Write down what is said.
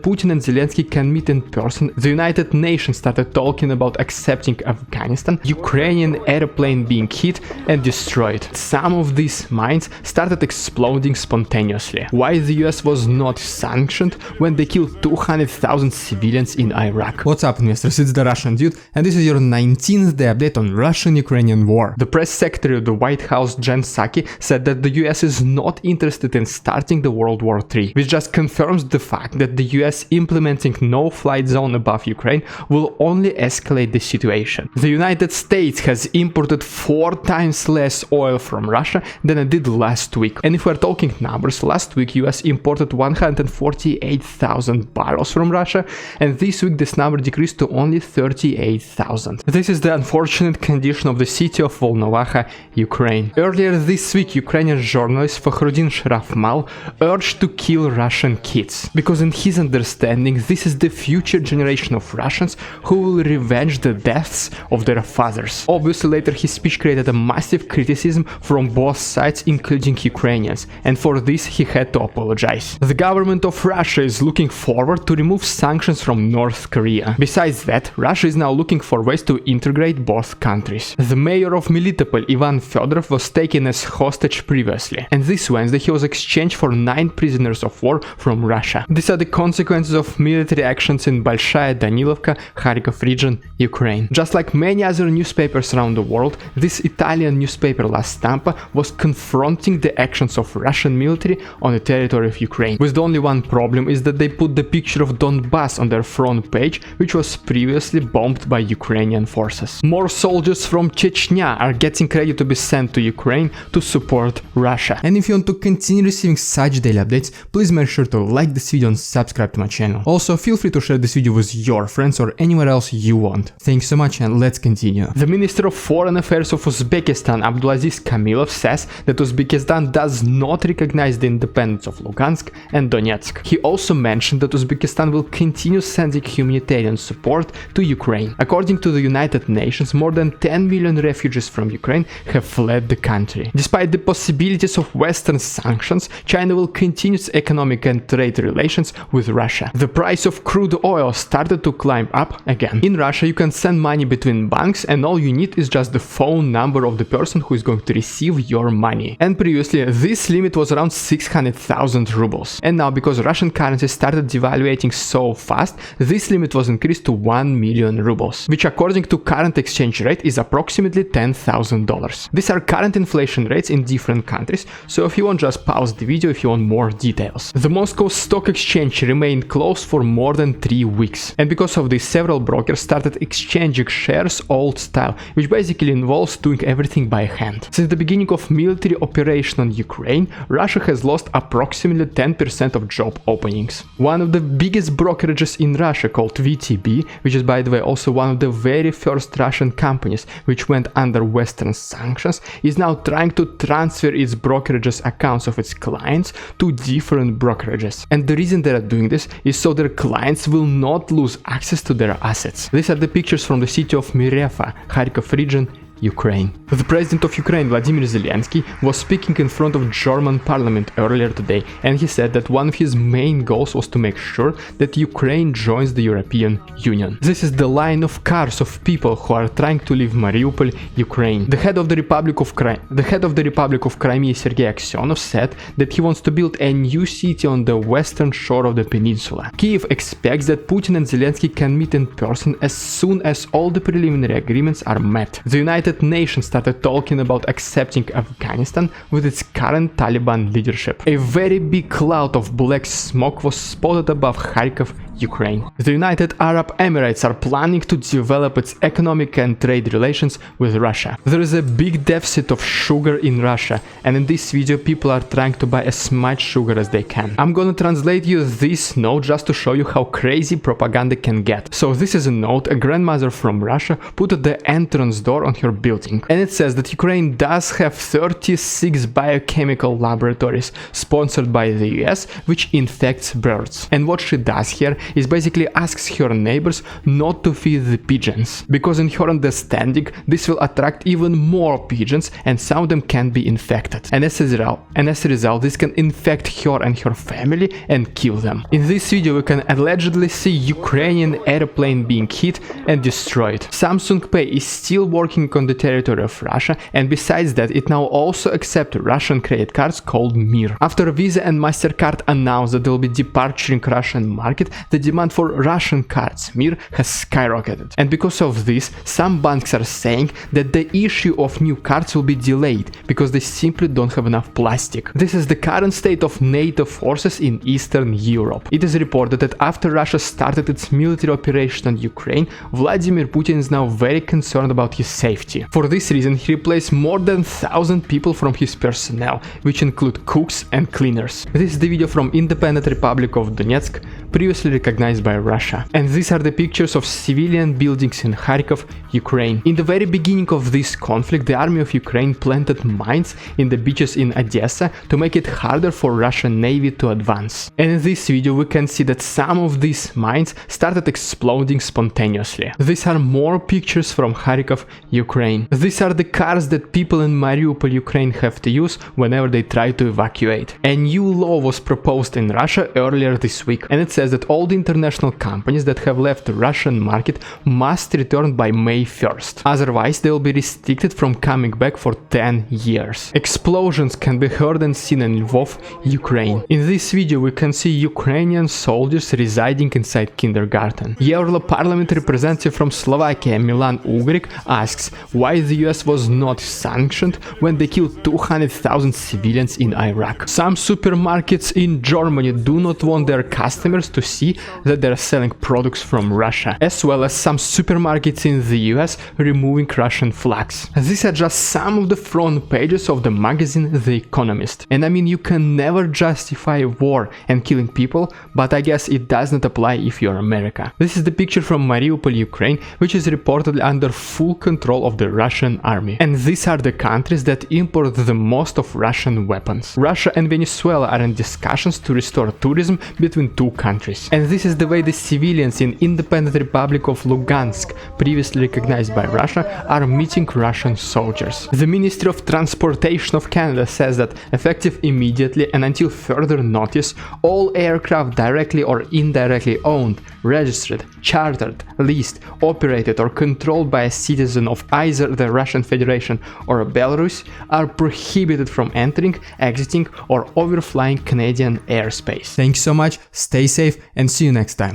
Putin and Zelensky can meet in person, the United Nations started talking about accepting Afghanistan, Ukrainian airplane being hit and destroyed. Some of these mines started exploding spontaneously. Why the US was not sanctioned when they killed 200,000 civilians in Iraq? What's up, investors? It's the Russian Dude, and this is your 19th day update on Russian-Ukrainian war. The press secretary of the White House, Jen Psaki, said that the US is not interested in starting the World War III, which just confirms the fact that the US implementing no-flight zone above Ukraine will only escalate the situation. The United States has imported 4 times less oil from Russia than it did last week. And if we're talking numbers, last week US imported 148,000 barrels from Russia, and this week this number decreased to only 38,000. This is the unfortunate condition of the city of Volnovakha, Ukraine. Earlier this week, Ukrainian journalist Fakhrudin Shrafmal urged to kill Russian kids, because in his understanding this is the future generation of Russians who will revenge the deaths of their fathers. Obviously later his speech created a massive criticism from both sides, including Ukrainians, and for this he had to apologize. The government of Russia is looking forward to remove sanctions from North Korea. Besides that, Russia is now looking for ways to integrate both countries. The mayor of Melitopol, Ivan Fedorov, was taken as hostage previously, and this Wednesday he was exchanged for 9 prisoners of war from Russia. These are the consequences of military actions in Balshaya Danilovka, Kharkov region, Ukraine. Just like many other newspapers around the world, this Italian newspaper La Stampa was confronting the actions of Russian military on the territory of Ukraine. With the only one problem is that they put the picture of Donbass on their front page, which was previously bombed by Ukrainian forces. More soldiers from Chechnya are getting ready to be sent to Ukraine to support Russia. And if you want to continue receiving such daily updates, please make sure to like this video and subscribe to my channel. Also, feel free to share this video with your friends or anywhere else you want. Thanks so much, and let's continue. The Minister of Foreign Affairs of Uzbekistan, Abdulaziz Kamilov, says that Uzbekistan does not recognize the independence of Lugansk and Donetsk. He also mentioned that Uzbekistan will continue sending humanitarian support to Ukraine. According to the United Nations, more than 10 million refugees from Ukraine have fled the country. Despite the possibilities of Western sanctions, China will continue its economic and trade relations with Russia. The price of crude oil started to climb up again. In Russia, you can send money between banks, and all you need is just the phone number of the person who is going to receive your money. And previously, this limit was around 600,000 rubles. And now, because Russian currency started devaluating so fast, this limit was increased to 1 million rubles, which according to current exchange rate is approximately $10,000. These are current inflation rates in different countries, so if you want, just pause the video if you want more details. The Moscow Stock Exchange remained closed for more than 3 weeks, and because of this, several brokers started exchanging shares old style, which basically involves doing everything by hand. Since the beginning of military operation on Ukraine, Russia has lost approximately 10% of job openings. One of the biggest brokerages in Russia, called VTB, which is by the way also one of the very first Russian companies which went under Western sanctions, is now trying to transfer its brokerages accounts of its clients to different brokerages. And the reason they are doing this is so their clients will not lose access to their assets. These are the pictures from the city of Myrefa, Kharkov region, Ukraine. The president of Ukraine, Vladimir Zelensky, was speaking in front of German parliament earlier today, and he said that one of his main goals was to make sure that Ukraine joins the European Union. This is the line of cars of people who are trying to leave Mariupol, Ukraine. The head of the Republic of Crimea, Sergei Aksyonov, said that he wants to build a new city on the western shore of the peninsula. Kyiv expects that Putin and Zelensky can meet in person as soon as all the preliminary agreements are met. The United Nations started talking about accepting Afghanistan with its current Taliban leadership. A very big cloud of black smoke was spotted above Kharkov, Ukraine. The United Arab Emirates are planning to develop its economic and trade relations with Russia. There is a big deficit of sugar in Russia, and in this video people are trying to buy as much sugar as they can. I'm gonna translate you this note just to show you how crazy propaganda can get. So this is a note a grandmother from Russia put at the entrance door on her building, and it says that Ukraine does have 36 biochemical laboratories sponsored by the US which infects birds. And what she does here is basically asks her neighbors not to feed the pigeons, because in her understanding this will attract even more pigeons and some of them can be infected. And as a result this can infect her and her family and kill them. In this video we can allegedly see Ukrainian airplane being hit and destroyed. Samsung Pay is still working on the territory of Russia, and besides that it now also accepts Russian credit cards called Mir. After Visa and MasterCard announced that they will be departing Russian market, the demand for Russian cards Mir has skyrocketed. And because of this, some banks are saying that the issue of new cards will be delayed because they simply don't have enough plastic. This is the current state of NATO forces in Eastern Europe. It is reported that after Russia started its military operation on Ukraine, Vladimir Putin is now very concerned about his safety. For this reason, he replaced more than 1,000 people from his personnel, which include cooks and cleaners. This is the video from Independent Republic of Donetsk, previously recognized by Russia. And these are the pictures of civilian buildings in Kharkov, Ukraine. In the very beginning of this conflict, the army of Ukraine planted mines in the beaches in Odessa to make it harder for Russian Navy to advance. And in this video we can see that some of these mines started exploding spontaneously. These are more pictures from Kharkov, Ukraine. These are the cars that people in Mariupol, Ukraine have to use whenever they try to evacuate. A new law was proposed in Russia earlier this week, and it says that all the international companies that have left the Russian market must return by May 1st. Otherwise, they will be restricted from coming back for 10 years. Explosions can be heard and seen in Lvov, Ukraine. In this video we can see Ukrainian soldiers residing inside kindergarten. Euro Parliament representative from Slovakia Milan Ugrik asks why the US was not sanctioned when they killed 200,000 civilians in Iraq. Some supermarkets in Germany do not want their customers to see that they are selling products from Russia, as well as some supermarkets in the US removing Russian flags. These are just some of the front pages of the magazine The Economist. And I mean, you can never justify war and killing people, but I guess it does not apply if you're America. This is the picture from Mariupol, Ukraine, which is reportedly under full control of the Russian army. And these are the countries that import the most of Russian weapons. Russia and Venezuela are in discussions to restore tourism between two countries. And this is the way the civilians in Independent Republic of Lugansk, previously recognized by Russia, are meeting Russian soldiers. The Ministry of Transportation of Canada says that effective immediately and until further notice, all aircraft directly or indirectly owned, registered, chartered, leased, operated or controlled by a citizen of either the Russian Federation or Belarus are prohibited from entering, exiting or overflying Canadian airspace. Thanks so much, stay safe and see you next time.